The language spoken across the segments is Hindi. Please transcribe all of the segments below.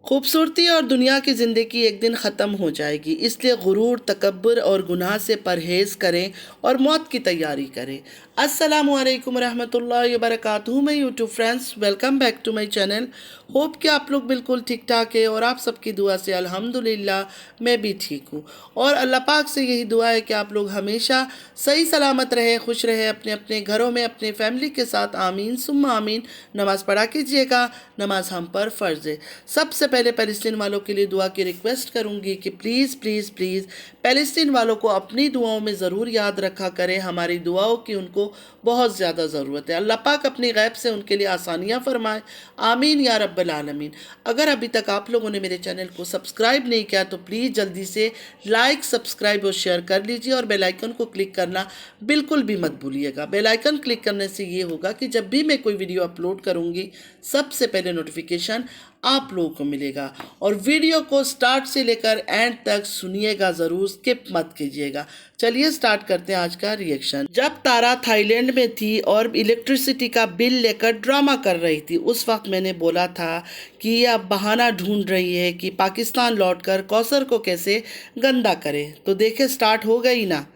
खूबसूरती और दुनिया की ज़िंदगी एक दिन ख़त्म हो जाएगी, इसलिए गुरूर, तकब्बुर और गुनाह से परहेज़ करें और मौत की तैयारी करें। अस्सलामु अलैकुम रहमतुल्लाहि व बरकातुहू। मैं YouTube friends, welcome back to my channel. Hope कि आप लोग बिल्कुल ठीक ठाक है और आप सबकी दुआ से अल्हम्दुलिल्लाह मैं भी ठीक हूँ। और अल्लाह पाक से यही दुआ है कि आप लोग हमेशा सही सलामत रहे, खुश रहे, अपने अपने घरों में अपने फैमिली के साथ। आमीन सुम्मा आमीन। नमाज़ पढ़ा कीजिएगा, नमाज हम पर फ़र्ज़ है। सबसे पहले फ़लस्तीन वालों के लिए दुआ की रिक्वेस्ट करूंगी कि प्लीज़ प्लीज़ प्लीज़ फ़लस्तीन वालों को अपनी दुआओं में ज़रूर याद रखा करें। हमारी दुआओं की उनको बहुत ज़्यादा ज़रूरत है। अल्लाह पाक अपनी गैब से उनके लिए आसानियाँ फरमाए। आमीन या रब्बल आलमीन। अगर अभी तक आप लोगों ने मेरे चैनल को सब्सक्राइब नहीं किया तो प्लीज़ जल्दी से लाइक, सब्सक्राइब और शेयर कर लीजिए और बेल आइकन को क्लिक करना बिल्कुल भी मत भूलिएगा। बेल आइकन क्लिक करने से ये होगा कि जब भी मैं कोई वीडियो अपलोड करूँगी सबसे पहले नोटिफिकेशन आप लोगों को मिलेगा। और वीडियो को स्टार्ट से लेकर एंड तक सुनिएगा, ज़रूर स्किप मत कीजिएगा। चलिए स्टार्ट करते हैं आज का रिएक्शन। जब तारा थाईलैंड में थी और इलेक्ट्रिसिटी का बिल लेकर ड्रामा कर रही थी, उस वक्त मैंने बोला था कि ये अब बहाना ढूंढ रही है कि पाकिस्तान लौटकर कौसर को कैसे गंदा करे। तो देखे स्टार्ट हो गई ना,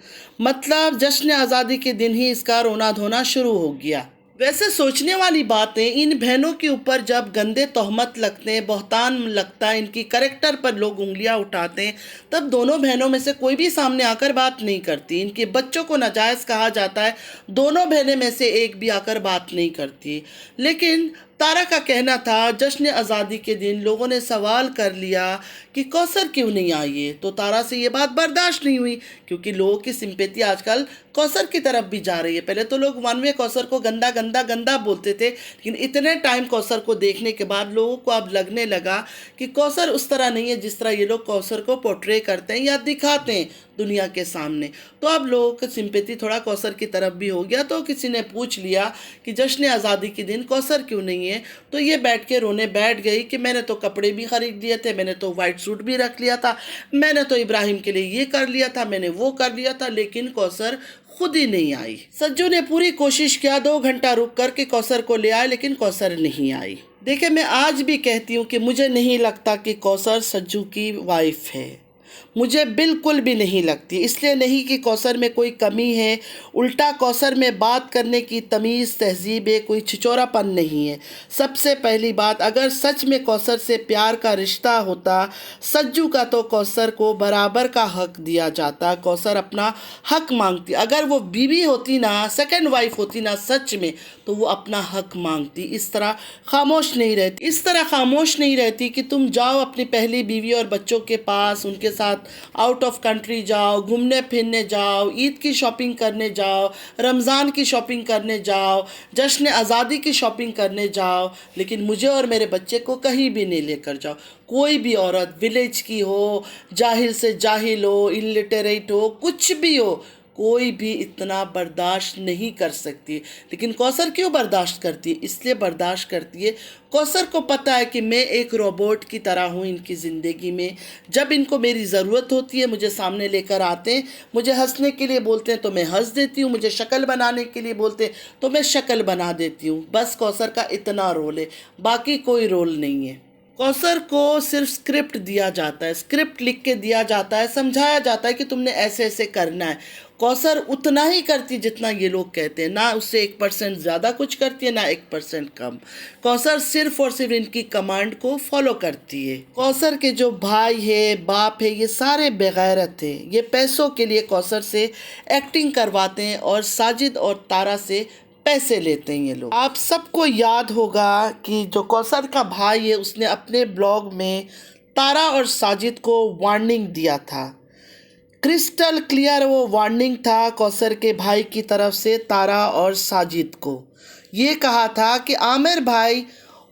मतलब जश्न आज़ादी के दिन ही इसका रोना धोना शुरू हो गया। वैसे सोचने वाली बात है, इन बहनों के ऊपर जब गंदे तोहमत लगते हैं, बहतान लगता है, इनकी करेक्टर पर लोग उंगलियां उठाते हैं, तब दोनों बहनों में से कोई भी सामने आकर बात नहीं करती। इनके बच्चों को नाजायज़ कहा जाता है, दोनों बहनें में से एक भी आकर बात नहीं करती। लेकिन तारा का कहना था जश्न आज़ादी के दिन लोगों ने सवाल कर लिया कि कौसर क्यों नहीं आई है। तो तारा से ये बात बर्दाश्त नहीं हुई, क्योंकि लोगों की सिंपैथी आजकल कौसर की तरफ भी जा रही है। पहले तो लोग वन वे कौसर को गंदा गंदा गंदा बोलते थे, लेकिन इतने टाइम कौसर को देखने के बाद लोगों को अब लगने लगा कि कौसर उस तरह नहीं है जिस तरह ये लोग कौसर को पोर्ट्रे करते हैं या दिखाते हैं दुनिया के सामने। तो अब लोगों की सिंपैथी थोड़ा कौसर की तरफ भी हो गया। तो किसी ने पूछ लिया कि जश्न आज़ादी के दिन कौसर क्यों नहीं है, तो ये बैठ के रोने बैठ गई कि मैंने तो कपड़े भी खरीद लिए थे, मैंने तो वाइट सूट भी रख लिया था, मैंने तो इब्राहिम के लिए ये कर लिया था, मैंने वो कर लिया था, लेकिन कौसर खुद ही नहीं आई। सज्जू ने पूरी कोशिश किया 2 घंटा रुक कर के कौसर को ले आए, लेकिन कौसर नहीं आई। देखिए, मैं आज भी कहती हूँ कि मुझे नहीं लगता कि कौसर सज्जू की वाइफ है, मुझे बिल्कुल भी नहीं लगती। इसलिए नहीं कि कौसर में कोई कमी है, उल्टा कौसर में बात करने की तमीज़ तहजीब है, कोई छिचोरापन नहीं है। सबसे पहली बात, अगर सच में कौसर से प्यार का रिश्ता होता सज्जू का, तो कौसर को बराबर का हक दिया जाता। कौसर अपना हक मांगती। अगर वो बीवी होती ना, सेकंड वाइफ होती ना सच में, तो वो अपना हक मांगती। इस तरह खामोश नहीं रहती, इस तरह खामोश नहीं रहती कि तुम जाओ अपनी पहली बीवी और बच्चों के पास, उनके साथ आउट ऑफ कंट्री जाओ, घूमने फिरने जाओ, ईद की शॉपिंग करने जाओ, रमज़ान की शॉपिंग करने जाओ, जश्न आज़ादी की शॉपिंग करने जाओ, लेकिन मुझे और मेरे बच्चे को कहीं भी नहीं लेकर जाओ। कोई भी औरत, विलेज की हो, जाहिल से जाहिल हो, इलिटरेट हो, कुछ भी हो, कोई भी इतना बर्दाश्त नहीं कर सकती। लेकिन कौसर क्यों बर्दाश्त करती है? इसलिए बर्दाश्त करती है, कौसर को पता है कि मैं एक रोबोट की तरह हूँ इनकी ज़िंदगी में। जब इनको मेरी ज़रूरत होती है, मुझे सामने लेकर आते हैं, मुझे हंसने के लिए बोलते हैं तो मैं हंस देती हूँ, मुझे शक्ल बनाने के लिए बोलते हैं तो मैं शक्ल बना देती हूँ। बस कौसर का इतना रोल है, बाकी कोई रोल नहीं है। कौसर को सिर्फ स्क्रिप्ट दिया जाता है, स्क्रिप्ट लिख के दिया जाता है, समझाया जाता है कि तुमने ऐसे ऐसे करना है। कौसर उतना ही करती जितना ये लोग कहते हैं, ना उससे 1% ज़्यादा कुछ करती है, ना 1% कम। कौसर सिर्फ और सिर्फ इनकी कमांड को फॉलो करती है। कौसर के जो भाई है, बाप है, ये सारे बेगैरत हैं। ये पैसों के लिए कौसर से एक्टिंग करवाते हैं और साजिद और तारा से पैसे लेते हैं ये लोग। आप सबको याद होगा कि जो कौसर का भाई है, उसने अपने ब्लॉग में तारा और साजिद को वार्निंग दिया था। क्रिस्टल क्लियर वो वार्निंग था कौसर के भाई की तरफ से तारा और साजिद को। ये कहा था कि आमिर भाई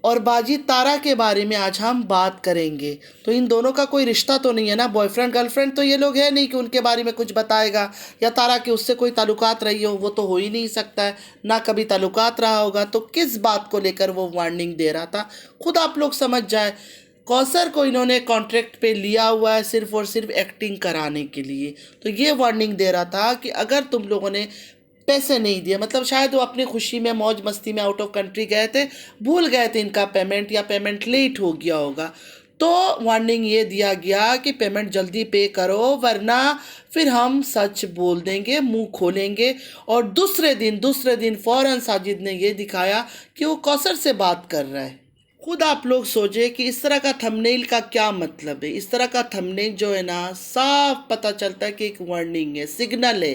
और बाजी तारा के बारे में आज हम बात करेंगे। तो इन दोनों का कोई रिश्ता तो नहीं है ना, बॉयफ्रेंड गर्लफ्रेंड तो ये लोग है नहीं कि उनके बारे में कुछ बताएगा, या तारा के उससे कोई ताल्लुकात रही हो, वो तो हो ही नहीं सकता है, ना कभी ताल्लुकात रहा होगा। तो किस बात को लेकर वो वार्निंग दे रहा था, खुद आप लोग समझ जाए। कौसर को इन्होंने कॉन्ट्रैक्ट पे लिया हुआ है सिर्फ और सिर्फ एक्टिंग कराने के लिए। तो ये वार्निंग दे रहा था कि अगर तुम लोगों ने पैसे नहीं दिए, मतलब शायद वो अपनी खुशी में मौज मस्ती में आउट ऑफ कंट्री गए थे, भूल गए थे इनका पेमेंट, या पेमेंट लेट हो गया होगा, तो वार्निंग ये दिया गया कि पेमेंट जल्दी पे करो, वरना फिर हम सच बोल देंगे, मुंह खोलेंगे। और दूसरे दिन फ़ौरन साजिद ने ये दिखाया कि वो कौसर से बात कर रहा है। खुद आप लोग सोचे कि इस तरह का थंबनेल का क्या मतलब है। इस तरह का थंबनेल जो है ना, साफ पता चलता है कि एक वार्निंग है, सिग्नल है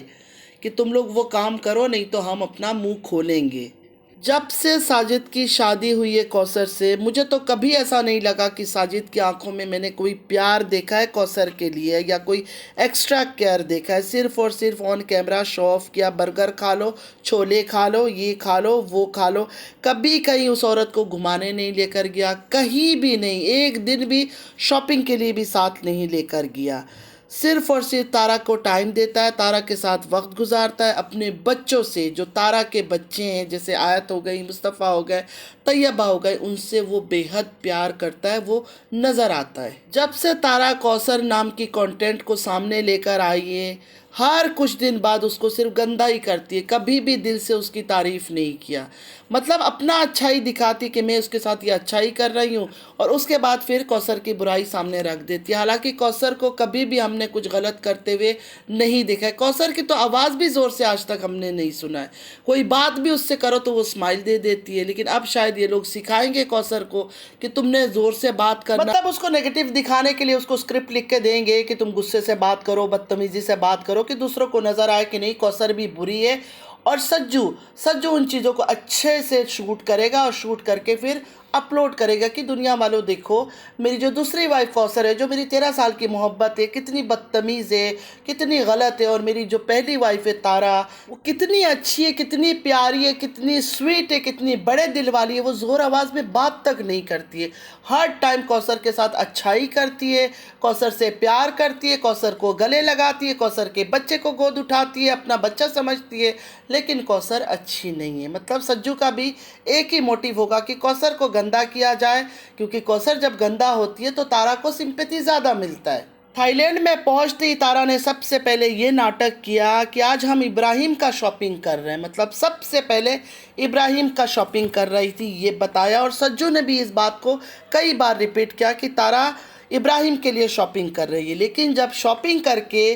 कि तुम लोग वो काम करो, नहीं तो हम अपना मुंह खोलेंगे। जब से साजिद की शादी हुई है कौसर से, मुझे तो कभी ऐसा नहीं लगा कि साजिद की आंखों में मैंने कोई प्यार देखा है कौसर के लिए, या कोई एक्स्ट्रा केयर देखा है। सिर्फ़ और सिर्फ ऑन कैमरा शो ऑफ किया, बर्गर खा लो, छोले खा लो, ये खा लो, वो खा लो। कभी कहीं उस औरत को घुमाने नहीं लेकर गया, कहीं भी नहीं, एक दिन भी शॉपिंग के लिए भी साथ नहीं लेकर गया। सिर्फ और सिर्फ तारा को टाइम देता है, तारा के साथ वक्त गुजारता है। अपने बच्चों से, जो तारा के बच्चे हैं, जैसे आयत हो गई, मुस्तफ़ा हो गए, तैयबा हो गए, उनसे वो बेहद प्यार करता है, वो नज़र आता है। जब से तारा कौसर नाम की कंटेंट को सामने लेकर आई है, हर कुछ दिन बाद उसको सिर्फ गंदा ही करती है, कभी भी दिल से उसकी तारीफ़ नहीं किया। मतलब अपना अच्छाई दिखाती कि मैं उसके साथ ये अच्छाई कर रही हूँ, और उसके बाद फिर कौसर की बुराई सामने रख देती है। हालांकि कौसर को कभी भी हमने कुछ गलत करते हुए नहीं देखा है। कौसर की तो आवाज़ भी ज़ोर से आज तक हमने नहीं सुना है। कोई बात भी उससे करो तो वो स्माइल दे देती है। लेकिन अब शायद ये लोग सिखाएंगे कौसर को कि तुमने ज़ोर से बात करना, मतलब उसको नेगेटिव दिखाने के लिए उसको स्क्रिप्ट लिख के देंगे कि तुम गुस्से से बात करो, बदतमीज़ी से बात करो, कि दूसरों को नज़र आए कि नहीं कौसर भी बुरी है। और सज्जू उन चीज़ों को अच्छे से शूट करेगा, और शूट करके फिर अपलोड करेगा कि दुनिया वालों देखो, मेरी जो दूसरी वाइफ कौसर है, जो मेरी 13 साल की मोहब्बत है, कितनी बदतमीज़ है, कितनी गलत है। और मेरी जो पहली वाइफ है तारा, वो कितनी अच्छी है, कितनी प्यारी है, कितनी स्वीट है, कितनी बड़े दिल वाली है। वो ज़ोर आवाज़ में बात तक नहीं करती है, हर टाइम कौसर के साथ अच्छाई करती है, कौसर से प्यार करती है, कौसर को गले लगाती है, कौसर के बच्चे को गोद उठाती है, अपना बच्चा समझती है। लेकिन कौसर अच्छी नहीं है। मतलब सज्जू का भी एक ही मोटिव होगा कि कौसर को गंदा किया जाए, क्योंकि कौसर जब गंदा होती है तो तारा को सिंपैथी ज़्यादा मिलता है। थाईलैंड में पहुंचते ही तारा ने सबसे पहले ये नाटक किया कि आज हम इब्राहिम का शॉपिंग कर रहे हैं। मतलब सबसे पहले इब्राहिम का शॉपिंग कर रही थी, ये बताया। और सज्जू ने भी इस बात को कई बार रिपीट किया कि तारा इब्राहिम के लिए शॉपिंग कर रही है। लेकिन जब शॉपिंग करके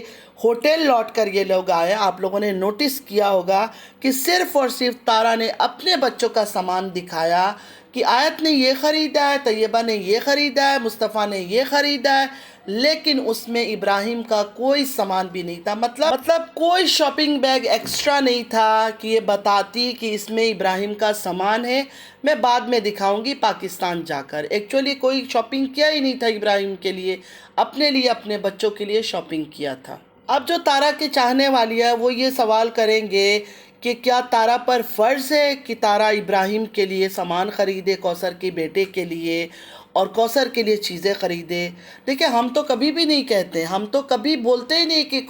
होटल लौट कर ये लोग आए, आप लोगों ने नोटिस किया होगा कि सिर्फ़ और सिर्फ तारा ने अपने बच्चों का सामान दिखाया कि आयत ने ये ख़रीदा है, तैयबा ने ये ख़रीदा है, मुस्तफ़ा ने ये ख़रीदा है, लेकिन उसमें इब्राहिम का कोई सामान भी नहीं था। मतलब कोई शॉपिंग बैग एक्स्ट्रा नहीं था कि ये बताती कि इसमें इब्राहिम का सामान है, मैं बाद में दिखाऊंगी पाकिस्तान जाकर। एक्चुअली कोई शॉपिंग किया ही नहीं था इब्राहिम के लिए, अपने लिए, अपने बच्चों के लिए शॉपिंग किया था। अब जो तारा की चाहने वाली है वो ये सवाल करेंगे कि क्या तारा पर फ़र्ज़ है कि तारा इब्राहिम के लिए सामान ख़रीदे, कौसर के बेटे के लिए, और कौसर के लिए चीज़ें ख़रीदे। देखिए, हम तो कभी भी नहीं कहते, हम तो कभी बोलते ही नहीं कि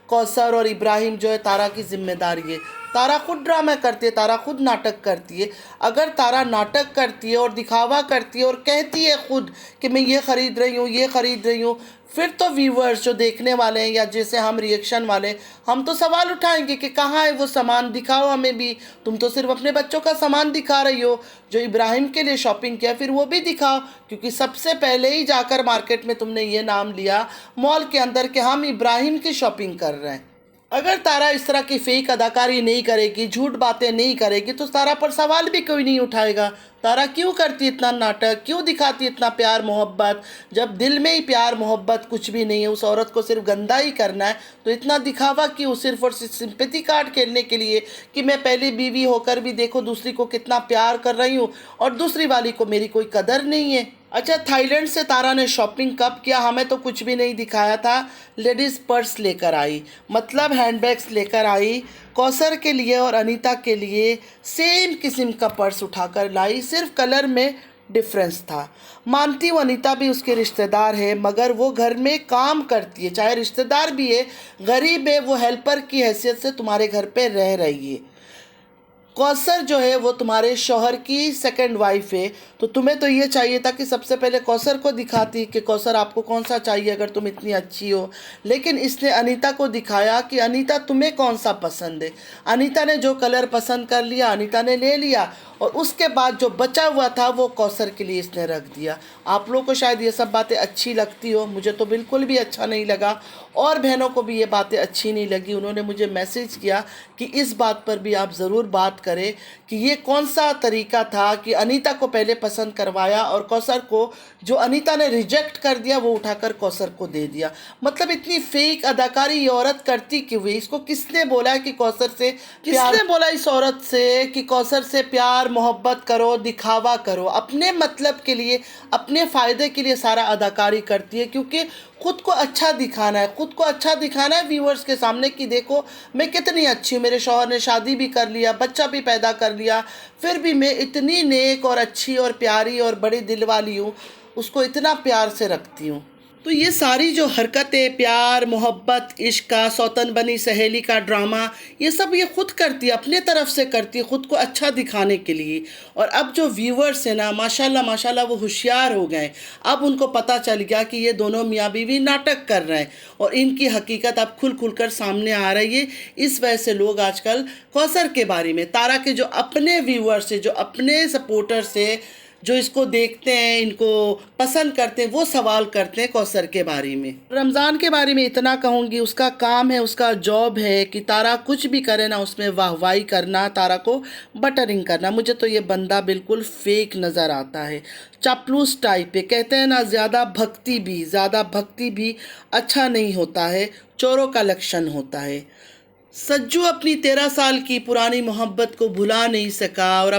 कौसर और इब्राहिम जो है तारा की ज़िम्मेदारी है। तारा खुद ड्रामा करती है, तारा खुद नाटक करती है। अगर तारा नाटक करती है और दिखावा करती है और कहती है खुद कि मैं ये ख़रीद रही हूँ, ये ख़रीद रही हूँ, फिर तो व्यूवर्स जो देखने वाले हैं, या जैसे हम रिएक्शन वाले, हम तो सवाल उठाएंगे कि कहाँ है वो सामान, दिखाओ हमें भी। तुम तो सिर्फ अपने बच्चों का सामान दिखा रही हो, जो इब्राहिम के लिए शॉपिंग किया फिर वो भी दिखाओ। क्योंकि सबसे पहले ही जाकर मार्केट में तुमने ये नाम लिया मॉल के अंदर कि हम इब्राहिम की शॉपिंग कर रहे हैं। अगर तारा इस तरह की फेक अदाकारी नहीं करेगी, झूठ बातें नहीं करेगी, तो तारा पर सवाल भी कोई नहीं उठाएगा। तारा क्यों करती इतना नाटक, क्यों दिखाती इतना प्यार मोहब्बत, जब दिल में ही प्यार मोहब्बत कुछ भी नहीं है, उस औरत को सिर्फ गंदा ही करना है, तो इतना दिखावा क्यों, सिर्फ और सिर्फ सिंपैथी कार्ड खेलने के लिए कि मैं पहली बीवी होकर भी देखो दूसरी को कितना प्यार कर रही हूँ और दूसरी वाली को मेरी कोई कदर नहीं है। अच्छा, थाईलैंड से तारा ने शॉपिंग कब किया, हमें तो कुछ भी नहीं दिखाया था। लेडीज़ पर्स लेकर आई, मतलब हैंडबैग्स लेकर आई, कौसर के लिए और अनीता के लिए सेम किस्म का पर्स उठाकर लाई, सिर्फ कलर में डिफरेंस था। मानती हूँ अनीता भी उसके रिश्तेदार है, मगर वो घर में काम करती है, चाहे रिश्तेदार भी है, गरीब है, वो हेल्पर की हैसियत से तुम्हारे घर पे रह रही है। कौसर जो है वो तुम्हारे शौहर की सेकंड वाइफ है, तो तुम्हें तो ये चाहिए था कि सबसे पहले कौसर को दिखाती कि कौसर आपको कौन सा चाहिए अगर तुम इतनी अच्छी हो। लेकिन इसने अनीता को दिखाया कि अनीता तुम्हें कौन सा पसंद है। अनीता ने जो कलर पसंद कर लिया अनीता ने ले लिया, और उसके बाद जो बचा हुआ था वो कौसर के लिए इसने रख दिया। आप लोगों को शायद ये सब बातें अच्छी लगती हो, मुझे तो बिल्कुल भी अच्छा नहीं लगा, और बहनों को भी ये बातें अच्छी नहीं लगी। उन्होंने मुझे मैसेज किया कि इस बात पर भी आप ज़रूर बात करें कि ये कौन सा तरीका था कि अनीता को पहले पसंद करवाया और कौसर को जो अनीता ने रिजेक्ट कर दिया वो उठाकर कौसर को दे दिया। मतलब इतनी फेक अदाकारी ये औरत करती क्यों हुई? इसको किसने बोला है कि कौसर से किसने बोला इस औरत से कि कौसर से प्यार मोहब्बत करो, दिखावा करो? अपने मतलब के लिए, अपने फ़ायदे के लिए सारा अदाकारी करती है, क्योंकि खुद को अच्छा दिखाना है, खुद को अच्छा दिखाना है व्यूअर्स के सामने कि देखो मैं कितनी अच्छी हूँ, मेरे शौहर ने शादी भी कर लिया, बच्चा भी पैदा कर लिया, फिर भी मैं इतनी नेक और अच्छी और प्यारी और बड़ी दिल वाली हूँ, उसको इतना प्यार से रखती हूँ। तो ये सारी जो हरकतें, प्यार मोहब्बत, इश्क का, सौतन बनी सहेली का ड्रामा, ये सब ये खुद करती है, अपने तरफ से करती है, खुद को अच्छा दिखाने के लिए। और अब जो व्यूवर्स हैं ना, माशाल्लाह माशाल्लाह वो होशियार हो गए। अब उनको पता चल गया कि ये दोनों मियाँ बीवी नाटक कर रहे हैं, और इनकी हकीकत अब खुल खुल कर सामने आ रही है। इस वजह से लोग आजकल कौसर के बारे में, तारा के जो अपने व्यूवर्स हैं, जो अपने सपोर्टर्स हैं, जो इसको देखते हैं, इनको पसंद करते हैं, वो सवाल करते हैं कौसर के बारे में। रमज़ान के बारे में इतना कहूँगी, उसका काम है, उसका जॉब है कि तारा कुछ भी करे ना उसमें वाहवाही करना, तारा को बटरिंग करना। मुझे तो ये बंदा बिल्कुल फेक नज़र आता है, चापलूस टाइप है। कहते हैं ना, ज़्यादा भक्ति भी अच्छा नहीं होता है, चोरों का लक्षण होता है। सज्जू अपनी 13 साल की पुरानी मोहब्बत को भुला नहीं सका, और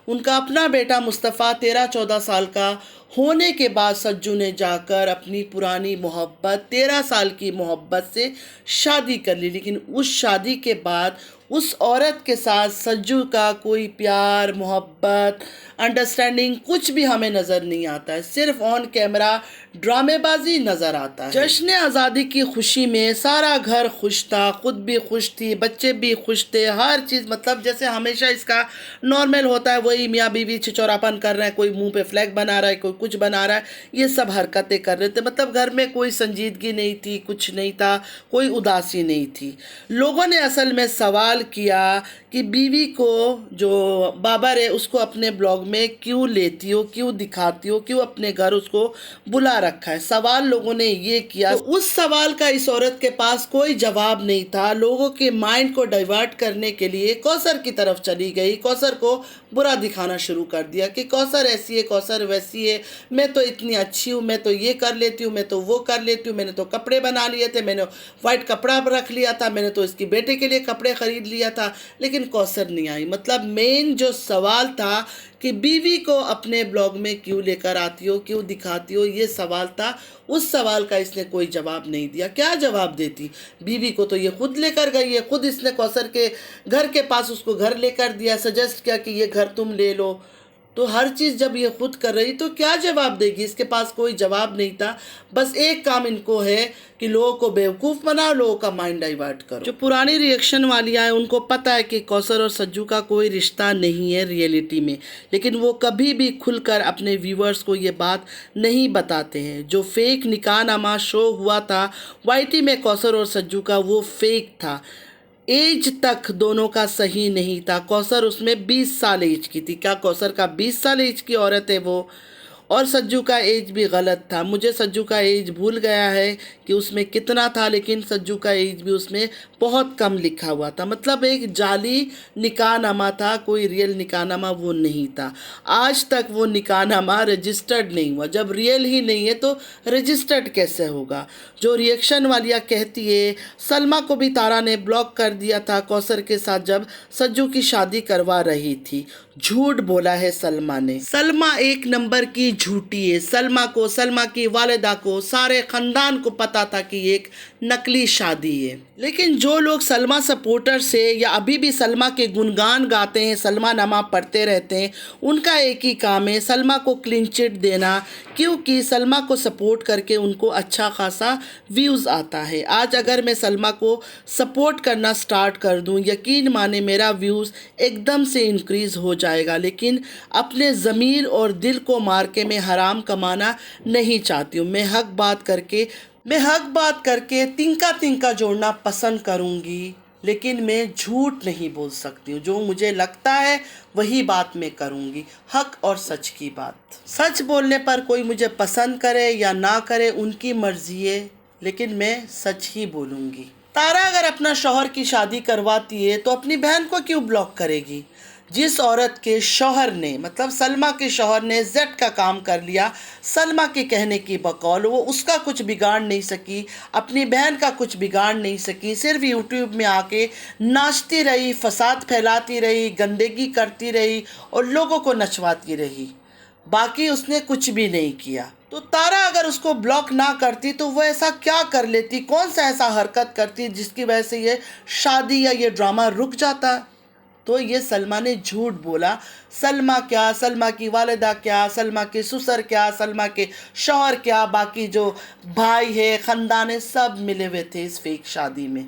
उनका अपना बेटा मुस्तफ़ा 13-14 साल का होने के बाद सज्जू ने जाकर अपनी पुरानी मोहब्बत, 13 साल की मोहब्बत से शादी कर ली। लेकिन उस शादी के बाद उस औरत के साथ सज्जू का कोई प्यार मोहब्बत अंडरस्टैंडिंग कुछ भी हमें नज़र नहीं आता है, सिर्फ ऑन कैमरा ड्रामेबाजी नज़र आता है। जश्न आज़ादी की खुशी में सारा घर खुश था, खुद भी खुश थी, बच्चे भी खुश थे, हर चीज़ मतलब जैसे हमेशा इसका नॉर्मल होता है, वही मियाँ बीवी छिछोरापन कर रहे हैं, कोई मुंह पे फ्लैग बना रहा है, कोई कुछ बना रहा है, ये सब हरकतें कर रहे थे। मतलब घर में कोई संजीदगी नहीं थी, कुछ नहीं था, कोई उदासी नहीं थी। लोगों ने असल में सवाल किया कि बीवी को जो बाबर है उसको अपने ब्लॉग में क्यों लेती हो, क्यों दिखाती हो, क्यों अपने घर उसको बुला रखा है। सवाल लोगों ने ये किया, तो उस सवाल का इस औरत के पास कोई जवाब नहीं था। लोगों के माइंड को डाइवर्ट करने के लिए कौसर की तरफ चली गई, कौसर को बुरा दिखाना शुरू कर दिया कि कौसर ऐसी है, कौसर वैसी है, मैं तो इतनी अच्छी हूँ, मैं तो ये कर लेती हूँ, मैं तो वो कर लेती हूँ, मैंने तो कपड़े बना लिए थे, मैंने वाइट कपड़ा रख लिया था, मैंने तो इसकी बेटे के लिए कपड़े खरीद लिया था, लेकिन कौसर नहीं आई। मतलब मेन जो सवाल था कि बीवी को अपने ब्लॉग में क्यों लेकर आती हो, क्यों दिखाती हो, ये सवाल था। उस सवाल का इसने कोई जवाब नहीं दिया। क्या जवाब देती? बीवी को तो ये खुद लेकर गई है, खुद इसने कौसर के घर के पास उसको घर लेकर दिया, सजेस्ट किया कि ये घर तुम ले लो। तो हर चीज़ जब ये खुद कर रही तो क्या जवाब देगी? इसके पास कोई जवाब नहीं था। बस एक काम इनको है कि लोगों को बेवकूफ़ बनाओ, लोगों का माइंड डाइवर्ट करो। जो पुरानी रिएक्शन वालियाँ हैं उनको पता है कि कौसर और सज्जू का कोई रिश्ता नहीं है रियलिटी में, लेकिन वो कभी भी खुलकर अपने व्यूअर्स को ये बात नहीं बताते हैं। जो फेक निकाहनामा शो हुआ था YT में कौसर और सज्जू का, वो फेक था। एज तक दोनों का सही नहीं था। कौसर उसमें 20 साल एज की थी। क्या कौसर का 20 साल एज की औरत है वो? और सज्जू का एज भी गलत था। मुझे सज्जू का एज भूल गया है कि उसमें कितना था, लेकिन सज्जू का एज भी उसमें बहुत कम लिखा हुआ था। मतलब एक जाली निकाहनामा था, कोई रियल निकाहनामा वो नहीं था। आज तक वो निकाहनामा रजिस्टर्ड नहीं हुआ। जब रियल ही नहीं है तो रजिस्टर्ड कैसे होगा? जो रिएक्शन वालियाँ कहती है, सलमा को भी तारा ने ब्लॉक कर दिया था कौसर के साथ जब सज्जू की शादी करवा रही थी। झूठ बोला है सलमा ने। सलमा एक नंबर की झूठी है। सलमा को, सलमा की वालिदा को, सारे ख़ानदान को पता था कि ये एक नकली शादी है। लेकिन जो लोग सलमा सपोर्टर से या अभी भी सलमा के गुणगान गाते हैं, सलमा नमा पढ़ते रहते हैं, उनका एक ही काम है सलमा को क्लीन चिट देना, क्योंकि सलमा को सपोर्ट करके उनको अच्छा खासा व्यूज़ आता है। आज अगर मैं सलमा को सपोर्ट करना स्टार्ट कर दूं, यकीन माने मेरा व्यूज़ एकदम से इंक्रीज़ हो जाएगा। लेकिन अपने ज़मीर और दिल को मार के मैं हराम कमाना नहीं चाहती हूँ। मैं हक बात करके तिनका तिनका जोड़ना पसंद करूँगी, लेकिन मैं झूठ नहीं बोल सकती हूँ। जो मुझे लगता है वही बात मैं करूँगी, हक और सच की बात। सच बोलने पर कोई मुझे पसंद करे या ना करे उनकी मर्जी है, लेकिन मैं सच ही बोलूँगी। तारा अगर अपना शौहर की शादी करवाती है तो अपनी बहन को क्यों ब्लॉक करेगी? जिस औरत के शौहर ने, मतलब सलमा के शौहर ने जेड का काम कर लिया सलमा के कहने की बकौल, वो उसका कुछ बिगाड़ नहीं सकी, अपनी बहन का कुछ बिगाड़ नहीं सकी, सिर्फ यूट्यूब में आके नाचती रही, फसाद फैलाती रही, गंदगी करती रही और लोगों को नचवाती रही। बाकी उसने कुछ भी नहीं किया। तो तारा अगर उसको ब्लॉक ना करती तो वो ऐसा क्या कर लेती, कौन सा ऐसा हरकत करती जिसकी वजह से ये शादी या ये ड्रामा रुक जाता? तो ये सलमा ने झूठ बोला। सलमा क्या, सलमा की वालिदा क्या, सलमा के ससुर क्या, सलमा के शौहर क्या, बाकी जो भाई है, ख़ानदान है, सब मिले हुए थे इस फेक शादी में।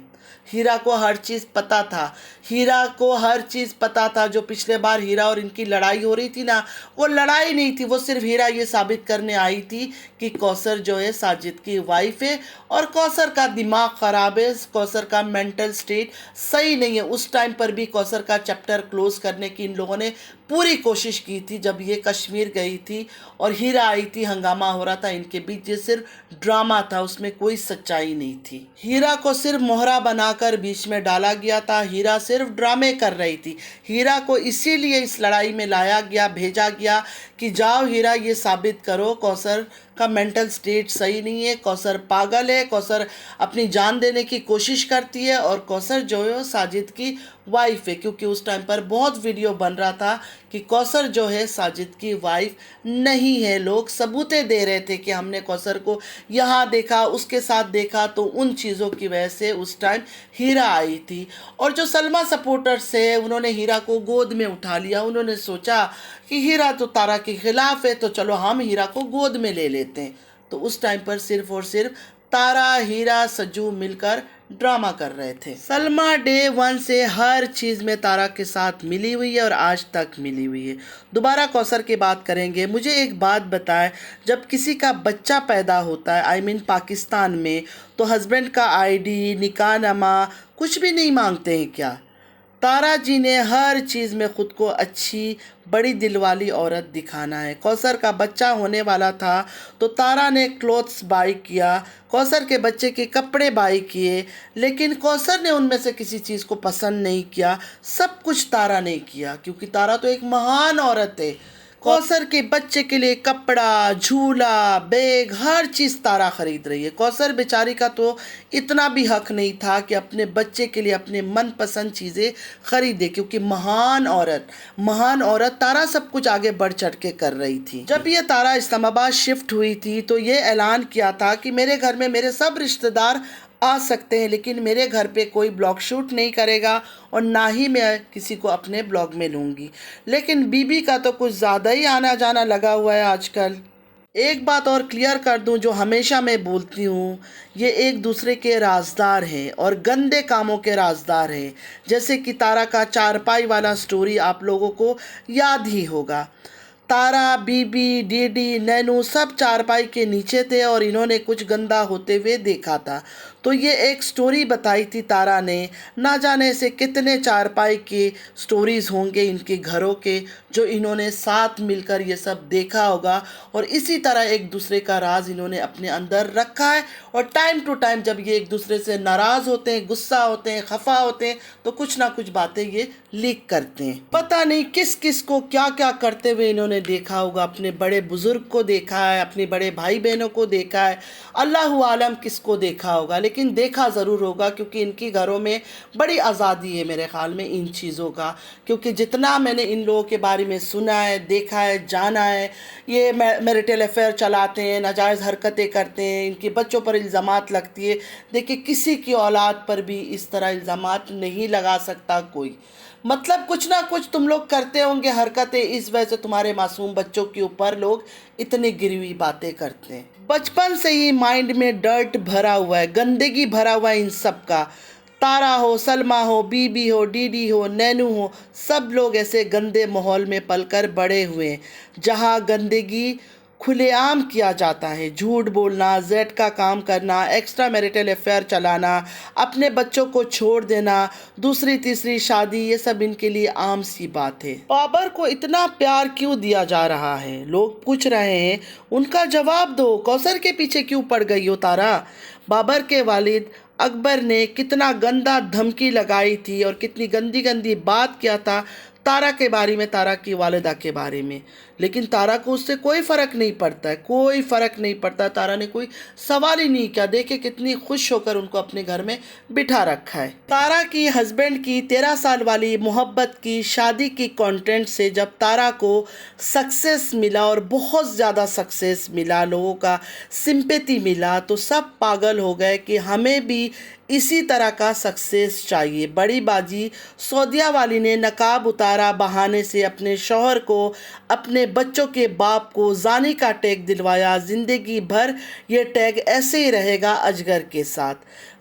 हीरा को हर चीज़ पता था, हीरा को हर चीज़ पता था। जो पिछले बार हीरा और इनकी लड़ाई हो रही थी ना, वो लड़ाई नहीं थी, वो सिर्फ हीरा ये साबित करने आई थी कि कौसर जो है साजिद की वाइफ है और कौसर का दिमाग ख़राब है, कौसर का मेंटल स्टेट सही नहीं है। उस टाइम पर भी कौसर का चैप्टर क्लोज़ करने की इन लोगों ने पूरी कोशिश की थी जब ये कश्मीर गई थी और हीरा आई थी, हंगामा हो रहा था इनके बीच। ये सिर्फ ड्रामा था, उसमें कोई सच्चाई नहीं थी। हीरा को सिर्फ मोहरा बनाकर बीच में डाला गया था, हीरा सिर्फ ड्रामे कर रही थी। हीरा को इसीलिए इस लड़ाई में लाया गया, भेजा गया कि जाओ हीरा ये साबित करो कौसर का मेंटल स्टेट सही नहीं है, कौसर पागल है, कौसर अपनी जान देने की कोशिश करती है और कौसर जो है साजिद की वाइफ है। क्योंकि उस टाइम पर बहुत वीडियो बन रहा था कि कौसर जो है साजिद की वाइफ नहीं है। लोग सबूतें दे रहे थे कि हमने कौसर को यहाँ देखा, उसके साथ देखा। तो उन चीज़ों की वजह से उस टाइम हीरा आई थी। और जो सलमा सपोर्टर्स है उन्होंने हीरा को गोद में उठा लिया। उन्होंने सोचा कि हीरा तो तारा के खिलाफ है, तो चलो हम हीरा को गोद में ले लेते हैं। तो उस टाइम पर सिर्फ और सिर्फ तारा, हीरा, सज्जू मिलकर ड्रामा कर रहे थे। सलमा डे 1 से हर चीज़ में तारा के साथ मिली हुई है और आज तक मिली हुई है। दोबारा कौसर की बात करेंगे। मुझे एक बात बताएं, जब किसी का बच्चा पैदा होता है, आई मीन पाकिस्तान में, तो हस्बैंड का आईडी, निकाहनामा कुछ भी नहीं मांगते हैं क्या? तारा जी ने हर चीज़ में ख़ुद को अच्छी, बड़ी दिल वाली औरत दिखाना है। कौसर का बच्चा होने वाला था तो तारा ने क्लोथ्स बाई किया, कौसर के बच्चे के कपड़े बाई किए, लेकिन कौसर ने उनमें से किसी चीज़ को पसंद नहीं किया। सब कुछ तारा ने किया, क्योंकि तारा तो एक महान औरत है। कौसर के बच्चे के लिए कपड़ा, झूला, बैग, हर चीज़ तारा ख़रीद रही है। कौसर बेचारी का तो इतना भी हक नहीं था कि अपने बच्चे के लिए अपने मनपसंद चीज़ें ख़रीदे, क्योंकि महान औरत तारा सब कुछ आगे बढ़ चढ़ के कर रही थी। जब ये तारा इस्लामाबाद शिफ्ट हुई थी तो ये ऐलान किया था कि मेरे घर में मेरे सब रिश्तेदार आ सकते हैं, लेकिन मेरे घर पे कोई ब्लॉग शूट नहीं करेगा और ना ही मैं किसी को अपने ब्लॉग में लूँगी। लेकिन बीबी का तो कुछ ज़्यादा ही आना जाना लगा हुआ है आजकल। एक बात और क्लियर कर दूं, जो हमेशा मैं बोलती हूँ, ये एक दूसरे के राजदार हैं और गंदे कामों के राजदार हैं। जैसे कि तारा का चारपाई वाला स्टोरी आप लोगों को याद ही होगा। तारा, बीबी, डीडी, नैनू सब चारपाई के नीचे थे और इन्होंने कुछ गंदा होते हुए देखा था। तो ये एक स्टोरी बताई थी तारा ने। ना जाने से कितने चारपाई के स्टोरीज़ होंगे इनके घरों के, जो इन्होंने साथ मिलकर ये सब देखा होगा। और इसी तरह एक दूसरे का राज इन्होंने अपने अंदर रखा है। और टाइम टू टाइम जब ये एक दूसरे से नाराज़ होते हैं, गुस्सा होते हैं, खफा होते हैं, तो कुछ ना कुछ बातें ये लीक करते हैं। पता नहीं किस किस को क्या क्या करते हुए इन्होंने देखा होगा, अपने बड़े बुज़ुर्ग को देखा है, अपने बड़े भाई बहनों को देखा है, अल्लाह आलम किसको देखा होगा, लेकिन देखा ज़रूर होगा क्योंकि इनकी घरों में बड़ी आज़ादी है मेरे ख़्याल में इन चीज़ों का। क्योंकि जितना मैंने इन लोगों के बारे में सुना है, देखा है, जाना है, ये मैरिटल अफेयर चलाते हैं, नाजायज़ हरकतें करते हैं, इनके बच्चों पर इल्ज़ामात लगती है। देखिए किसी की औलाद पर भी इस तरह इल्ज़ामात नहीं लगा सकता कोई। मतलब कुछ ना कुछ तुम लोग करते होंगे हरकतें, इस वजह से तुम्हारे मासूम बच्चों के ऊपर लोग इतनी गिरी हुई बातें करते हैं। बचपन से ही माइंड में डर्ट भरा हुआ है, गंदगी भरा हुआ है इन सब का। तारा हो, सलमा हो, बीबी हो, डीडी हो, नैनू हो, सब लोग ऐसे गंदे माहौल में पलकर बड़े हुए हैं जहाँ गंदगी खुलेआम किया जाता है। झूठ बोलना, जेड का काम करना, एक्स्ट्रा मैरिटल अफेयर चलाना, अपने बच्चों को छोड़ देना, दूसरी तीसरी शादी, ये सब इनके लिए आम सी बात है। बाबर को इतना प्यार क्यों दिया जा रहा है, लोग पूछ रहे हैं, उनका जवाब दो। कौसर के पीछे क्यों पड़ गई हो तारा? बाबर के वालिद अकबर ने कितना गंदा धमकी लगाई थी और कितनी गंदी गंदी बात किया था तारा के बारे में, तारा की वालिदा के बारे में, लेकिन तारा को उससे कोई फ़र्क नहीं पड़ता है, कोई फ़र्क नहीं पड़ता। तारा ने कोई सवाल ही नहीं किया। देखे कितनी खुश होकर उनको अपने घर में बिठा रखा है। तारा की हस्बैंड की 13 साल वाली मोहब्बत की शादी की कंटेंट से जब तारा को सक्सेस मिला और बहुत ज़्यादा सक्सेस मिला, लोगों का सिंपैथी मिला, तो सब पागल हो गए कि हमें भी इसी तरह का सक्सेस चाहिए। बड़ी बाजी सौदिया वाली ने नकाब उतारा बहाने से अपने शौहर को, अपने बच्चों के बाप को जानी का टैग दिलवाया। ज़िंदगी भर ये टैग ऐसे ही रहेगा अजगर के साथ।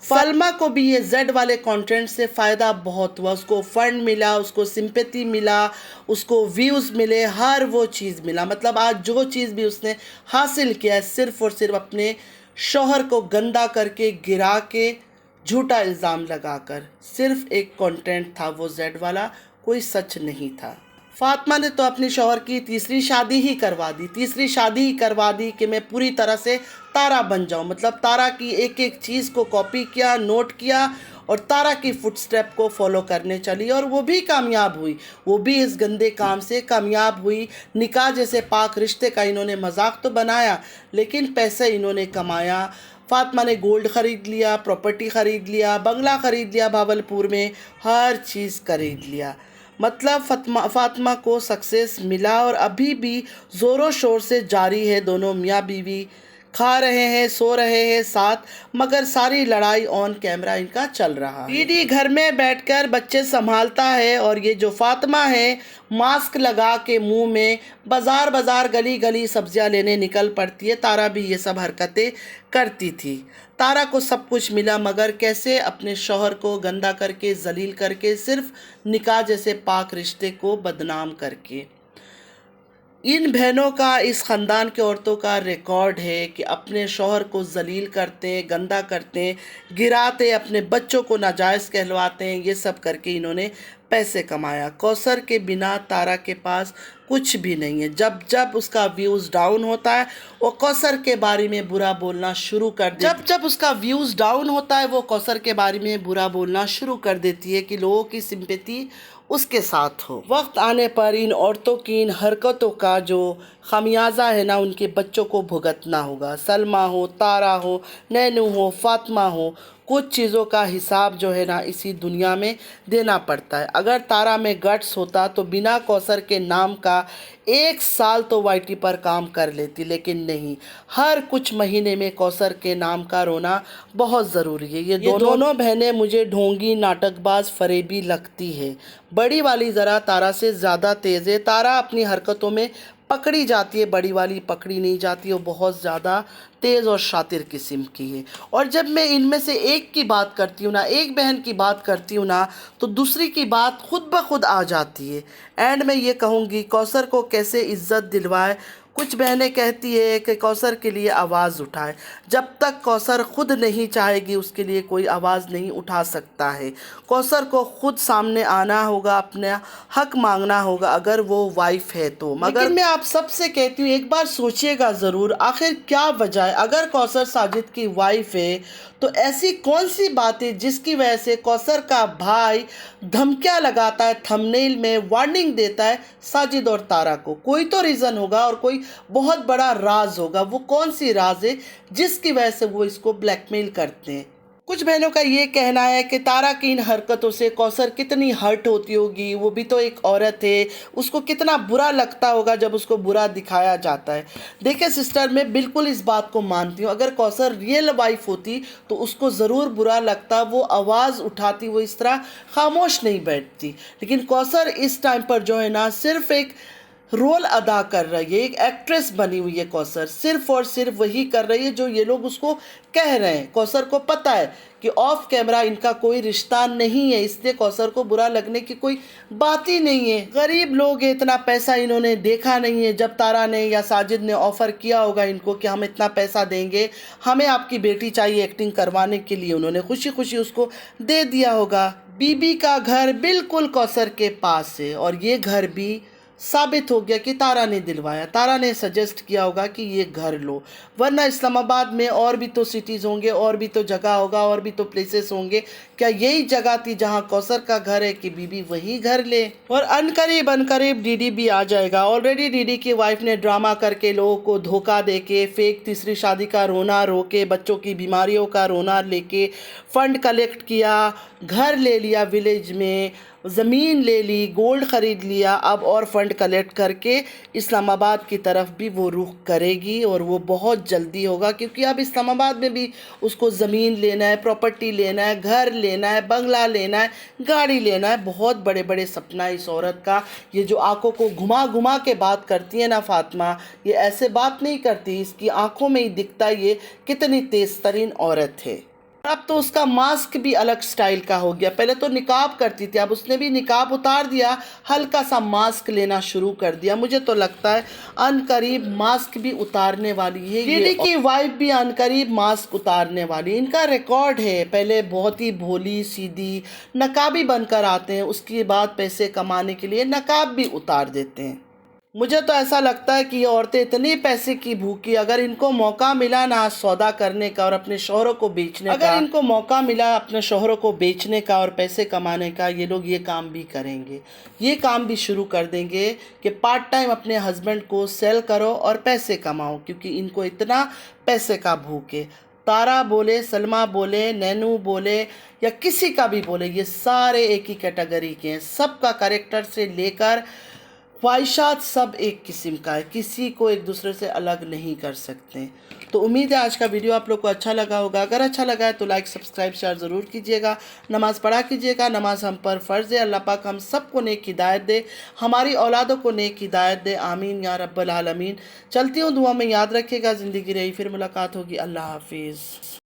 सलमा को भी ये जेड वाले कंटेंट से फ़ायदा बहुत हुआ। उसको फ़ंड मिला, उसको सिंपैथी मिला, उसको व्यूज़ मिले, हर वो चीज़ मिला। मतलब आज जो चीज़ भी उसने हासिल किया है सिर्फ़ और सिर्फ अपने शौहर को गंदा करके, गिरा के, झूठा इल्ज़ाम लगाकर। सिर्फ एक कंटेंट था वो जेड वाला, कोई सच नहीं था। फातिमा ने तो अपने शौहर की तीसरी शादी ही करवा दी, तीसरी शादी ही करवा दी कि मैं पूरी तरह से तारा बन जाऊं। मतलब तारा की एक एक चीज़ को कॉपी किया, नोट किया और तारा की फुटस्टेप को फॉलो करने चली और वो भी कामयाब हुई। वो भी इस गंदे काम से कामयाब हुई। निकाह जैसे पाक रिश्ते का इन्होंने मजाक तो बनाया, लेकिन पैसे इन्होंने कमाया। फातिमा ने गोल्ड ख़रीद लिया, प्रॉपर्टी ख़रीद लिया, बंगला ख़रीद लिया भावलपुर में, हर चीज़ खरीद लिया। मतलब फातिमा को सक्सेस मिला और अभी भी ज़ोरों शोर से जारी है। दोनों मियाँ बीवी खा रहे हैं, सो रहे हैं साथ, मगर सारी लड़ाई ऑन कैमरा इनका चल रहा है। दीदी घर में बैठकर बच्चे संभालता है और ये जो फातिमा है मास्क लगा के मुंह में बाज़ार बाज़ार, गली गली सब्जियां लेने निकल पड़ती है। तारा भी ये सब हरकतें करती थी। तारा को सब कुछ मिला, मगर कैसे? अपने शौहर को गंदा करके, जलील करके, सिर्फ निकाह जैसे पाक रिश्ते को बदनाम करके। इन बहनों का, इस ख़ानदान के औरतों का रिकॉर्ड है कि अपने शौहर को जलील करते हैं, गंदा करते हैं, गिराते, अपने बच्चों को नाजायज़ कहलवाते हैं। ये सब करके इन्होंने पैसे कमाया। कौसर के बिना तारा के पास कुछ भी नहीं है। जब जब उसका व्यूज़ डाउन होता है वो कौसर के बारे में बुरा बोलना शुरू कर देती है। जब जब उसका व्यूज़ डाउन होता है वो कौसर के बारे में बुरा बोलना शुरू कर देती है कि लोगों की सिंपैथी उसके साथ हो। वक्त आने पर इन औरतों की इन हरकतों का जो खामियाजा है ना, उनके बच्चों को भुगतना होगा। सलमा हो, तारा हो, नैनू हो, फातिमा हो, कुछ चीज़ों का हिसाब जो है ना इसी दुनिया में देना पड़ता है। अगर तारा में गट्स होता तो बिना कौसर के नाम का 1 साल तो वाईटी पर काम कर लेती, लेकिन नहीं। हर कुछ महीने में कौसर के नाम का रोना बहुत ज़रूरी है। ये दोनों बहनें मुझे ढोंगी, नाटकबाज, फरेबी लगती है। बड़ी वाली ज़रा तारा से ज़्यादा तेज़ है। तारा अपनी हरकतों में पकड़ी जाती है, बड़ी वाली पकड़ी नहीं जाती। वो बहुत ज़्यादा तेज़ और शातिर किस्म की है। और जब मैं इनमें से एक की बात करती हूँ ना, एक बहन की बात करती हूँ ना, तो दूसरी की बात खुद ब खुद आ जाती है। एंड मैं ये कहूँगी कौसर को कैसे इज़्ज़त दिलवाए कुछ बहनें कहती है कि कौसर के लिए आवाज़ उठाए। जब तक कौसर खुद नहीं चाहेगी उसके लिए कोई आवाज़ नहीं उठा सकता है। कौसर को खुद सामने आना होगा, अपना हक मांगना होगा अगर वो वाइफ है तो। मगर मैं आप सबसे कहती हूँ एक बार सोचिएगा ज़रूर, आखिर क्या वजह है। अगर कौसर साजिद की वाइफ है तो ऐसी कौन सी बात है जिसकी वजह से कौसर का भाई धमकियाँ लगाता है, थंबनेल में वार्निंग देता है साजिद और तारा को। कोई तो रीज़न होगा और कोई बहुत बड़ा राज होगा। वो कौन सी राज है जिसकी वजह से वो इसको ब्लैकमेल करते हैं। कुछ बहनों का ये कहना है कि तारा की इन हरकतों से कौसर कितनी हर्ट होती होगी, वो भी तो एक औरत है, उसको कितना बुरा लगता होगा जब उसको बुरा दिखाया जाता है। देखिए सिस्टर, मैं बिल्कुल इस बात को मानती हूँ, अगर कौसर रियल वाइफ होती तो उसको ज़रूर बुरा लगता, वो आवाज़ उठाती, वो इस तरह खामोश नहीं बैठती। लेकिन कौसर इस टाइम पर जो है ना सिर्फ एक रोल अदा कर रही है, एक एक्ट्रेस बनी हुई है कौसर, सिर्फ और सिर्फ वही कर रही है जो ये लोग उसको कह रहे हैं। कौसर को पता है कि ऑफ कैमरा इनका कोई रिश्ता नहीं है, इसलिए कौसर को बुरा लगने की कोई बात ही नहीं है। गरीब लोग हैं, इतना पैसा इन्होंने देखा नहीं है। जब तारा ने या साजिद ने ऑफ़र किया होगा इनको कि हम इतना पैसा देंगे, हमें आपकी बेटी चाहिए एक्टिंग करवाने के लिए, उन्होंने खुशी खुशी उसको दे दिया होगा। बीबी का घर बिल्कुल कौसर के पास है और ये घर भी साबित हो गया कि तारा ने दिलवाया। तारा ने सजेस्ट किया होगा कि ये घर लो, वरना इस्लामाबाद में और भी तो सिटीज़ होंगे, और भी तो जगह होगा, और भी तो प्लेसेस होंगे। क्या यही जगह थी जहां कौसर का घर है कि बीबी वही घर ले। और अनकरीब डीडी भी आ जाएगा। ऑलरेडी डीडी की वाइफ ने ड्रामा करके लोगों को धोखा दे के, फेक तीसरी शादी का रोना रो के, बच्चों की बीमारियों का रोना लेके फ़ंड कलेक्ट किया, घर ले लिया विलेज में, ज़मीन ले ली, गोल्ड ख़रीद लिया। अब और फंड कलेक्ट करके इस्लामाबाद की तरफ भी वो रुख करेगी और वो बहुत जल्दी होगा, क्योंकि अब इस्लामाबाद में भी उसको ज़मीन लेना है, प्रॉपर्टी लेना है, घर लेना है, बंगला लेना है, गाड़ी लेना है। बहुत बड़े बड़े सपना इस औरत का। ये जो आंखों को घुमा घुमा के बात करती है ना फातिमा, ये ऐसे बात नहीं करती, इसकी आंखों में ही दिखता है ये कितनी तेज़ तरीन औरत है। अब तो उसका मास्क भी अलग स्टाइल का हो गया। पहले तो निकाब करती थी, अब उसने भी निकाब उतार दिया, हल्का सा मास्क लेना शुरू कर दिया। मुझे तो लगता है अनकरीब मास्क भी उतारने वाली है। डीडी की वाइफ भी अनकरीब मास्क उतारने वाली। इनका रिकॉर्ड है, पहले बहुत ही भोली सीधी नकाबी बनकर आते हैं, उसके बाद पैसे कमाने के लिए नकाब भी उतार देते हैं। मुझे तो ऐसा लगता है कि ये औरतें इतनी पैसे की भूखी, अगर इनको मौका मिला ना सौदा करने का और अपने शौहरों को बेचने का, अगर इनको मौका मिला अपने शौहरों को बेचने का और पैसे कमाने का, ये लोग ये काम भी करेंगे। ये काम भी शुरू कर देंगे कि पार्ट टाइम अपने हस्बैंड को सेल करो और पैसे कमाओ, क्योंकि इनको इतना पैसे का भूख है। तारा बोले, सलमा बोले, नैनू बोले या किसी का भी बोले, ये सारे एक ही कैटेगरी के हैं। सबका कैरेक्टर से लेकर ख्वाहिशात सब एक किस्म का है, किसी को एक दूसरे से अलग नहीं कर सकते। तो उम्मीद है आज का वीडियो आप लोग को अच्छा लगा होगा। अगर अच्छा लगा है तो लाइक, सब्सक्राइब, शेयर ज़रूर कीजिएगा। नमाज़ पढ़ा कीजिएगा, नमाज हम पर फ़र्ज़ है। अल्लाह पाक हम सबको नेक हिदायत दे, हमारी औलादों को नेक हिदायत दे, आमीन या रब्बल आलमीन। चलती हूँ, दुआ में याद रखिएगा। ज़िंदगी रही फिर मुलाकात होगी। अल्लाह हाफिज़।